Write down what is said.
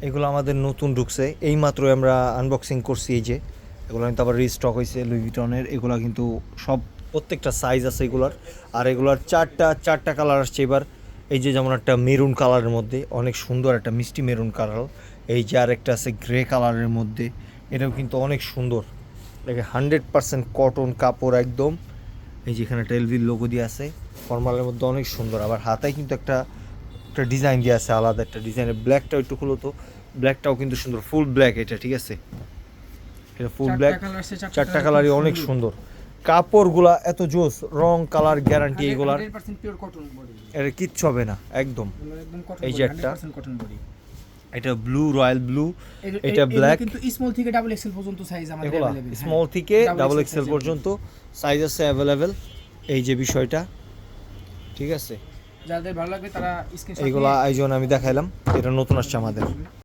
এগুলো আমাদের নতুন ঢুকছে, এইমাত্র আমরা আনবক্সিং করছি। এই যে এগুলো কিন্তু আবার রিস্টক হয়েছে লুই ভিটনের। এগুলো কিন্তু সব প্রত্যেকটা সাইজ আছে এগুলার। আর এগুলার চারটা কালার আসছে এবার। এই যে যেমন একটা মেরুন কালারের মধ্যে অনেক সুন্দর একটা মিষ্টি মেরুন কালার। এই যে আরেকটা আছে গ্রে কালারের মধ্যে, এটাও কিন্তু অনেক সুন্দর। দেখে 100% কটন কাপড় একদম। এই যে এখানে একটা এলভির লোগো দিয়ে আছে, ফর্মালের মধ্যে অনেক সুন্দর। আবার হাতায় কিন্তু একটা একটা ডিজাইন দিয়ে আছে, আলাদা একটা ডিজাইনের। ব্ল্যাকটা একটু খুলো তো, ব্ল্যাকটাও কিন্তু সুন্দর, ফুল ব্ল্যাক এটা, ঠিক আছে? এটা ফুল ব্ল্যাক, চারটা কালারই অনেক সুন্দর। কাপড়গুলা এত জোস, রং কালার গ্যারান্টি এগুলার, 100% পিওর কটন বডি, এটা কিচ্ছু হবে না একদম। একদম কটন। এই যে একটা 100% কটন বডি, এটা ব্লু, রয়্যাল ব্লু, এটা ব্ল্যাক। কিন্তু স্মল থেকে ডাবল এক্সেল পর্যন্ত সাইজ আমাদের এগুলা अवेलेबल। স্মল থেকে ডাবল এক্সেল পর্যন্ত সাইজ আছে অ্যাভেলেবেল। এই যে বিষয়টা, ঠিক আছে? যাদের ভালো লাগবে তারা স্ক্রিনশট এইগুলা আয়োজন আমি দেখাইলাম, এটা নতুন আসছে আমাদের।